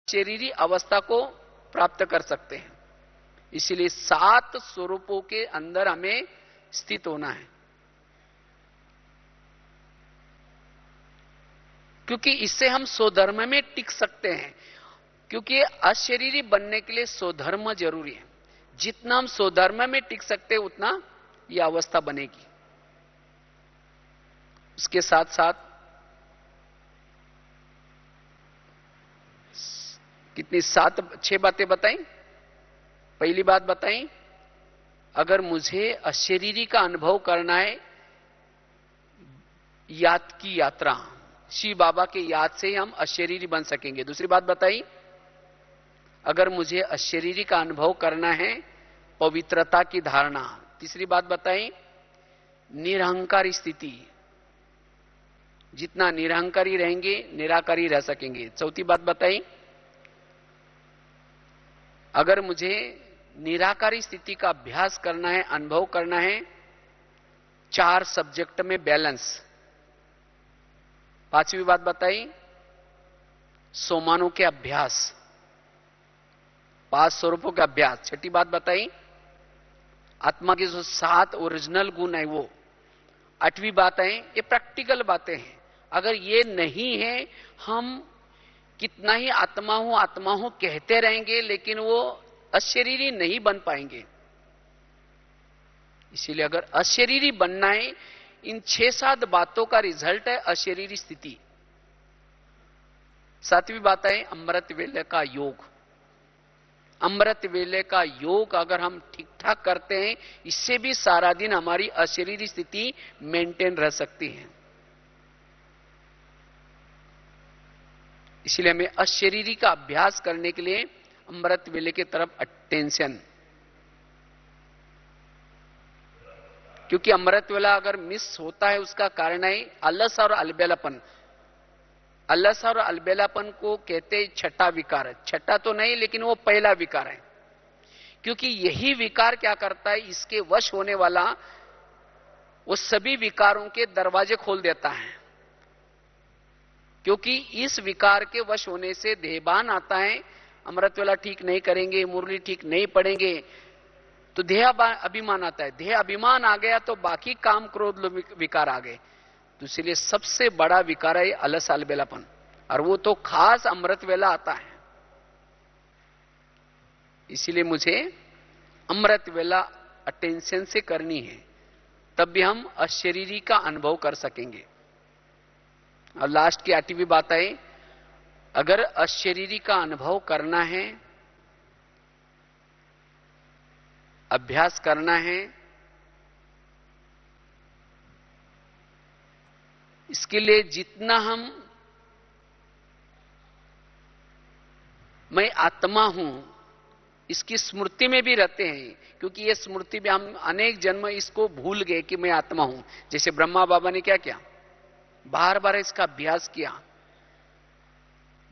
शरीरी अवस्था को प्राप्त कर सकते हैं। इसलिए 7 स्वरूपों के अंदर हमें स्थित होना है, क्योंकि इससे हम स्वधर्म में टिक सकते हैं। क्योंकि अशरीरी बनने के लिए स्वधर्म जरूरी है। जितना हम स्वधर्म में टिक सकते हैं उतना यह अवस्था बनेगी। उसके साथ साथ कितनी 6 बातें बताई। पहली बात बताई, अगर मुझे अशरीरी का अनुभव करना है, याद की यात्रा, शिव बाबा के याद से हम अशरीरी बन सकेंगे। दूसरी बात बताई, अगर मुझे अशरीरी का अनुभव करना है, पवित्रता की धारणा। तीसरी बात बताई, निरहंकारी स्थिति, जितना निरहंकारी रहेंगे निराकारी रह सकेंगे। चौथी बात बताई, अगर मुझे निराकारी स्थिति का अभ्यास करना है, अनुभव करना है, 4 सब्जेक्ट में बैलेंस। पांचवी बात बताई, सोमानों के अभ्यास, 5 स्वरूपों के अभ्यास। छठी बात बताई, आत्मा के जो 7 ओरिजिनल गुण है वो। 8वीं बात है, ये प्रैक्टिकल बातें हैं। अगर ये नहीं है, हम कितना ही आत्मा हूं कहते रहेंगे, लेकिन वो अशरीरी नहीं बन पाएंगे। इसीलिए अगर अशरीरी बनना है, इन 6-7 बातों का रिजल्ट है अशरीरी स्थिति। 7वीं बात है अमृत वेले का योग। अमृत वेले का योग अगर हम ठीक ठाक करते हैं, इससे भी सारा दिन हमारी अशरीरी स्थिति मेंटेन रह सकती है। इसलिए हमें अशरीरी का अभ्यास करने के लिए अमृत वेले की तरफ अटेंशन, क्योंकि अमृत वेला अगर मिस होता है, उसका कारण है अलस और अलबेलापन। अलस और अलबेलापन को कहते हैं छठा विकार। छठा तो नहीं, लेकिन वो पहला विकार है, क्योंकि यही विकार क्या करता है, इसके वश होने वाला वो सभी विकारों के दरवाजे खोल देता है। क्योंकि इस विकार के वश होने से देहभान आता है। अमृत वेला ठीक नहीं करेंगे, मुरली ठीक नहीं पढ़ेंगे, तो देह अभिमान आता है। देह अभिमान आ गया तो बाकी काम क्रोध विकार आ गए। तो इसलिए सबसे बड़ा विकार है अलस अलबेलापन, और वो तो खास अमृत वेला आता है। इसलिए मुझे अमृत वेला अटेंशन से करनी है, तब भी हम अशरीरी का अनुभव कर सकेंगे। और लास्ट की 8वीं बात है, अगर अशरीरी का अनुभव करना है, अभ्यास करना है, इसके लिए जितना हम मैं आत्मा हूं इसकी स्मृति में भी रहते हैं, क्योंकि ये स्मृति भी हम अनेक जन्म इसको भूल गए कि मैं आत्मा हूं। जैसे ब्रह्मा बाबा ने क्या किया, बार बार इसका अभ्यास किया।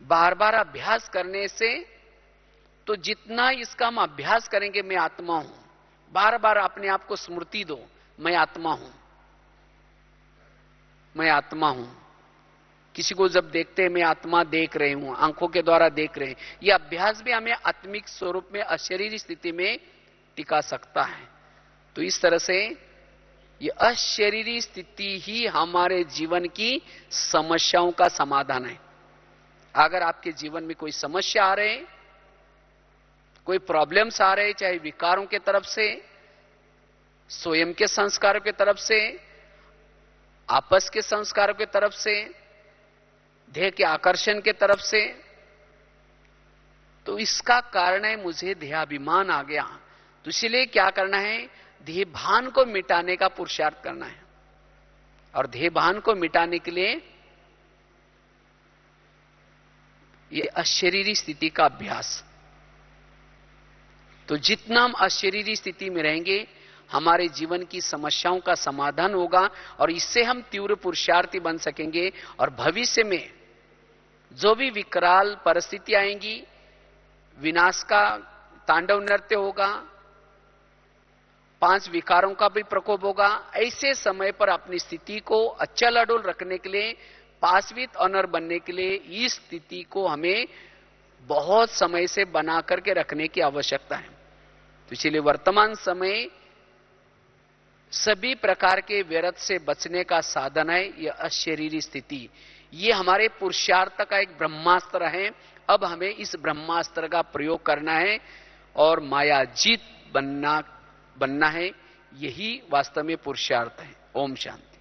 बार बार अभ्यास करने से, तो जितना इसका हम अभ्यास करेंगे मैं आत्मा हूं, बार बार अपने आप को स्मृति दो, मैं आत्मा हूं, मैं आत्मा हूं। किसी को जब देखते हैं मैं आत्मा देख रहे हूं, आंखों के द्वारा देख रहे हैं, यह अभ्यास भी हमें आत्मिक स्वरूप में अशरीरी स्थिति में टिका सकता है। तो इस तरह से ये अशरीरी स्थिति ही हमारे जीवन की समस्याओं का समाधान है। अगर आपके जीवन में कोई समस्या आ रहे, कोई प्रॉब्लम्स आ रहे, चाहे विकारों के तरफ से, स्वयं के संस्कारों के तरफ से, आपस के संस्कारों के तरफ से, देह के आकर्षण के तरफ से, तो इसका कारण है मुझे देहाभिमान आ गया। तो इसलिए क्या करना है, देहभान को मिटाने का पुरुषार्थ करना है। और देहभान को मिटाने के लिए ये अशरीरी स्थिति का अभ्यास। तो जितना हम अशरीरी स्थिति में रहेंगे, हमारे जीवन की समस्याओं का समाधान होगा, और इससे हम तीव्र पुरुषार्थी बन सकेंगे। और भविष्य में जो भी विकराल परिस्थिति आएंगी, विनाश का तांडव नृत्य होगा, 5 विकारों का भी प्रकोप होगा, ऐसे समय पर अपनी स्थिति को अचल अडोल रखने के लिए, पास विद ऑनर बनने के लिए, इस स्थिति को हमें बहुत समय से बना करके रखने की आवश्यकता है। तो इसलिए वर्तमान समय सभी प्रकार के व्यर्थ से बचने का साधन है यह अशरीरी स्थिति। ये हमारे पुरुषार्थ का एक ब्रह्मास्त्र है। अब हमें इस ब्रह्मास्त्र का प्रयोग करना है और मायाजीत बनना है। यही वास्तव में पुरुषार्थ है। ओम शांति।